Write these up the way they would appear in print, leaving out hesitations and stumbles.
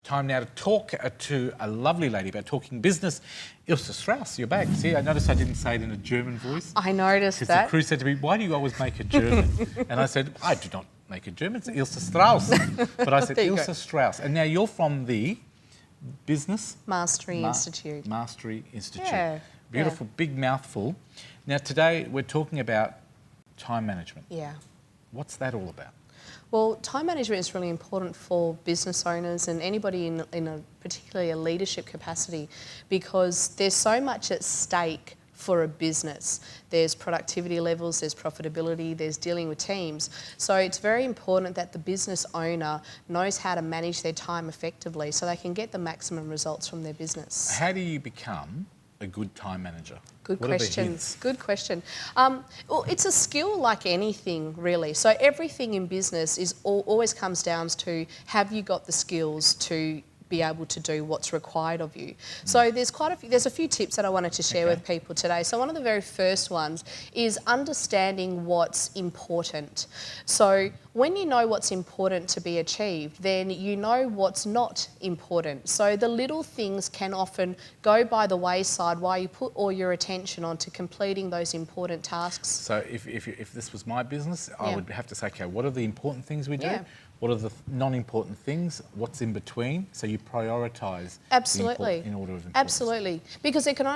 time now to talk to a lovely lady about talking business. Ilse Strauss, you're back. See, I noticed I didn't say it in a German voice. I noticed that. Because the crew said to me, why do you always make a German? And I said, I do not make a German, it's Ilse Strauss. But I said Ilse Strauss. And now you're from the Business Mastery Institute. Mastery Institute. Yeah. Beautiful, big mouthful. Now today we're talking about time management. Yeah. What's that all about? Well, time management is really important for business owners and anybody in a particularly a leadership capacity, because there's so much at stake for a business. There's productivity levels, there's profitability, there's dealing with teams. So it's very important that the business owner knows how to manage their time effectively so they can get the maximum results from their business. How do you become a good time manager? Good What are the question. hints? Good question. Well, it's a skill like anything, really. So everything in business is always comes down to, have you got the skills to be able to do what's required of you? So there's a few tips that I wanted to share with people today. So one of the very first ones is understanding what's important. So when you know what's important to be achieved, then you know what's not important. So the little things can often go by the wayside while you put all your attention onto completing those important tasks. So if this was my business, I would have to say, okay, what are the important things we do? Yeah. What are the non-important things? What's in between? So you prioritise Absolutely. in order of importance. Absolutely, because there can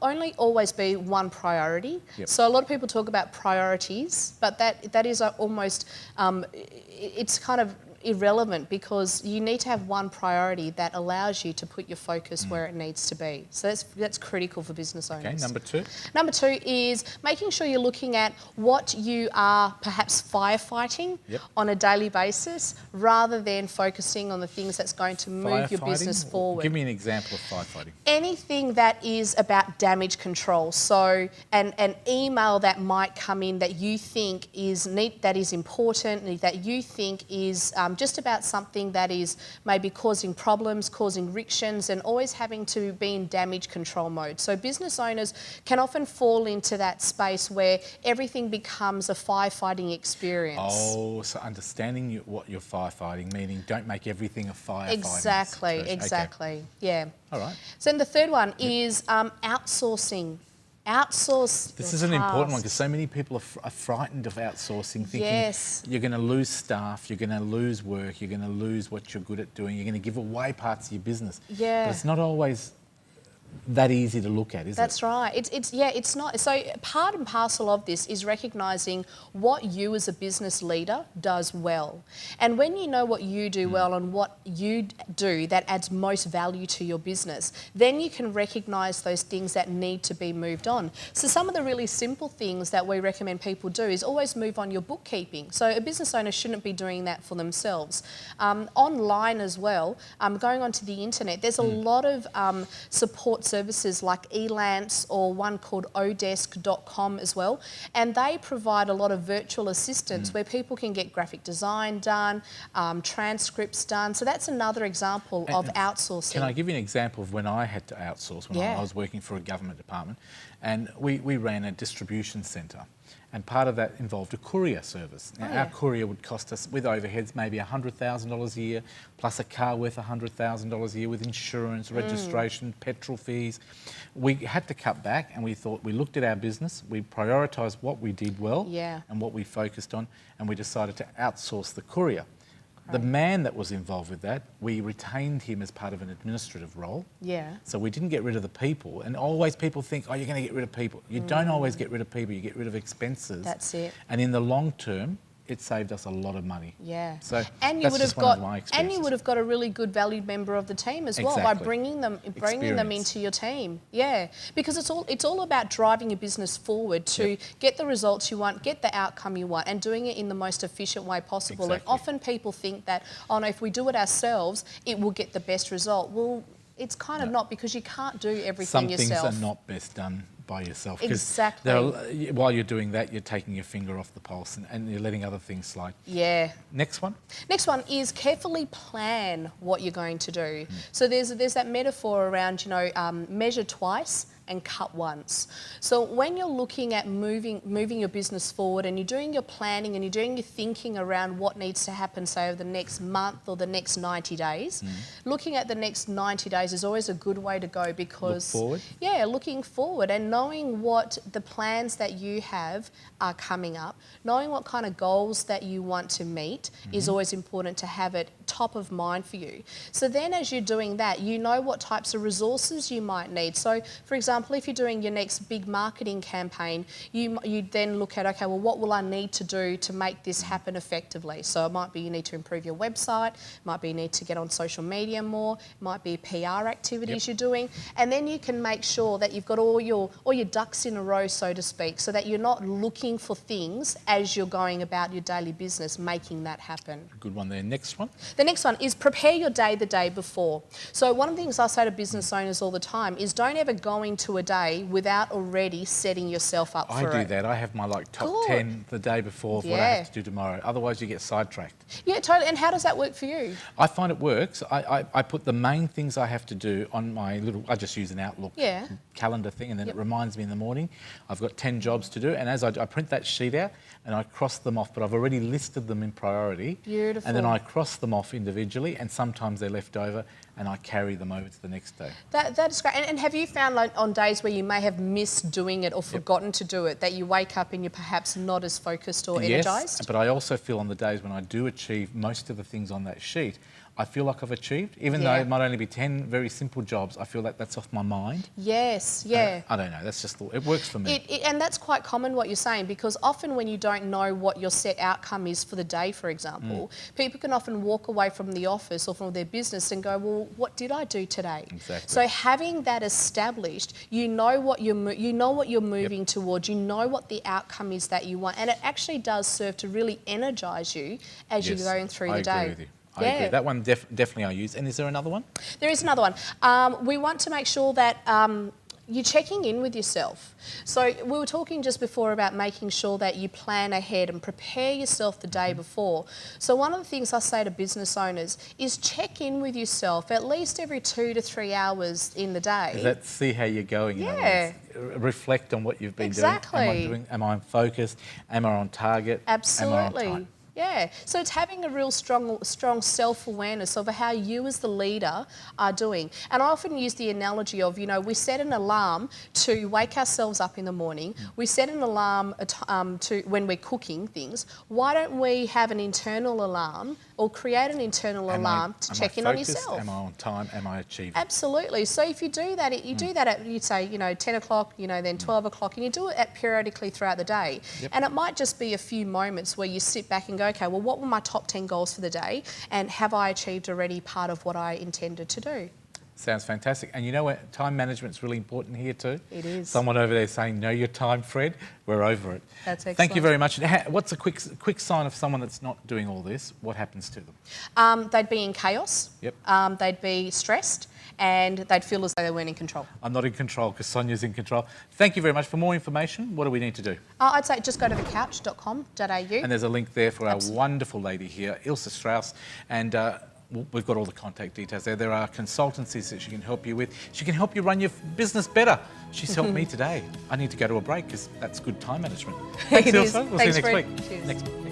only always be one priority. Yep. So a lot of people talk about priorities, but that is almost it's kind of irrelevant, because you need to have one priority that allows you to put your focus where it needs to be. So that's critical for business owners. Okay, number two? Number two is making sure you're looking at what you are perhaps firefighting on a daily basis, rather than focusing on the things that's going to move your business forward. Give me an example of firefighting. Anything that is about damage control. So an email that might come in that you think is that is important, that you think is just about something that is maybe causing problems, causing frictions, and always having to be in damage control mode. So business owners can often fall into that space where everything becomes a firefighting experience. Oh, so understanding what you're firefighting, meaning don't make everything a firefighting Exactly, situation. exactly, Okay. yeah. All right. So then the third one is outsourcing. Outsource. This is an important one, because so many people are frightened of outsourcing, thinking you're going to lose staff, you're going to lose work, you're going to lose what you're good at doing, you're going to give away parts of your business. Yeah. But it's not always that easy to look at, is it? That's right. It's not. So part and parcel of this is recognising what you as a business leader does well. And when you know what you do well and what you do that adds most value to your business, then you can recognise those things that need to be moved on. So some of the really simple things that we recommend people do is always move on your bookkeeping. So a business owner shouldn't be doing that for themselves. Online as well, going onto the internet, there's a lot of support services like Elance or one called odesk.com as well, and they provide a lot of virtual assistants where people can get graphic design done, transcripts done. So that's another example of outsourcing. Can I give you an example of when I had to outsource, when I was working for a government department, and we ran a distribution centre, and part of that involved a courier service. Now, our courier would cost us, with overheads, maybe $100,000 a year, plus a car worth $100,000 a year with insurance, registration, petrol fees. We had to cut back, and we looked at our business, we prioritised what we did well and what we focused on, and we decided to outsource the courier. The man that was involved with that, we retained him as part of an administrative role. Yeah. So we didn't get rid of the people. And always people think, oh, you're going to get rid of people. You don't always get rid of people, you get rid of expenses. That's it. And in the long term, it saved us a lot of money. Yeah. So and that's just one of my experiences. And you would have got a really good valued member of the team as well by bringing them into your team. Yeah. Because it's all about driving your business forward to get the results you want, get the outcome you want, and doing it in the most efficient way possible. And often people think that, oh no, if we do it ourselves, it will get the best result. Well, it's kind of not, because you can't do everything yourself. Some things are not best done by yourself. Exactly. While you're doing that, you're taking your finger off the pulse and you're letting other things slide. Yeah. Next one? Next one is carefully plan what you're going to do. So there's that metaphor around, measure twice and cut once. So when you're looking at moving your business forward and you're doing your planning and you're doing your thinking around what needs to happen, say, over the next month or the next 90 days, looking at the next 90 days is always a good way to go, because... Look forward? Yeah, looking forward and knowing what the plans that you have are coming up, knowing what kind of goals that you want to meet is always important to have it top of mind for you. So then as you're doing that, you know what types of resources you might need. So for example, if you're doing your next big marketing campaign, you then look at, okay, well, what will I need to do to make this happen effectively? So it might be you need to improve your website, it might be you need to get on social media more, it might be PR activities you're doing, and then you can make sure that you've got all your ducks in a row, so to speak, so that you're not looking for things as you're going about your daily business, making that happen. Good one there. Next one? The next one is prepare your day the day before. So one of the things I say to business owners all the time is don't ever go into a day without already setting yourself up for it. I do that. I have my top 10 the day before of what I have to do tomorrow. Otherwise you get sidetracked. Yeah, totally. And how does that work for you? I find it works. I put the main things I have to do on my I just use an Outlook calendar thing, and then it reminds me in the morning. I've got 10 jobs to do, and as I print that sheet out and I cross them off, but I've already listed them in priority. Beautiful. And then I cross them off individually, and sometimes they're left over and I carry them over to the next day. That is great. And have you found, like, on days where you may have missed doing it or forgotten to do it, that you wake up and you're perhaps not as focused or energised? Yes, but I also feel on the days when I do achieve most of the things on that sheet, I feel like I've achieved, even though it might only be 10 very simple jobs. I feel like that's off my mind. Yes, yeah. I don't know, that's just, it works for me. And that's quite common what you're saying, because often when you don't know what your set outcome is for the day, for example, people can often walk away from the office or from their business and go, well, what did I do today? Exactly. So having that established, you know what you're moving towards, you know what the outcome is that you want, and it actually does serve to really energise you as you're going through the day. I agree with you. I agree. That one definitely I use. And is there another one? There is another one. We want to make sure that you're checking in with yourself. So we were talking just before about making sure that you plan ahead and prepare yourself the day before. So one of the things I say to business owners is check in with yourself at least every 2 to 3 hours in the day. Let's see how you're going. Yeah. Reflect on what you've been Exactly. doing. Am I focused? Am I on target? Absolutely. Am I on time? Yeah, so it's having a real strong self-awareness of how you as the leader are doing. And I often use the analogy of, we set an alarm to wake ourselves up in the morning. We set an alarm to when we're cooking things. Why don't we have an internal alarm or create an internal alarm to check in on yourself? Am I on time? Am I achieving? Absolutely. So if you do that, you do that at, you'd say, 10 o'clock, then 12 o'clock, and you do it periodically throughout the day. And it might just be a few moments where you sit back and go, okay, well, what were my top 10 goals for the day, and have I achieved already part of what I intended to do? Sounds fantastic. And you know what? Time management's really important here too. It is. Someone over there saying, know your time, Fred. We're over it. That's excellent. Thank you very much. What's a quick sign of someone that's not doing all this? What happens to them? They'd be in chaos. Yep. They'd be stressed, and they'd feel as though they weren't in control. I'm not in control because Sonia's in control. Thank you very much. For more information, what do we need to do? I'd say just go to thecouch.com.au. And there's a link there for our wonderful lady here, Ilse Strauss, and we've got all the contact details there. There are consultancies that she can help you with. She can help you run your business better. She's helped me today. I need to go to a break because that's good time management. Thanks, Ilse. We'll see you next week. Cheers. Next week.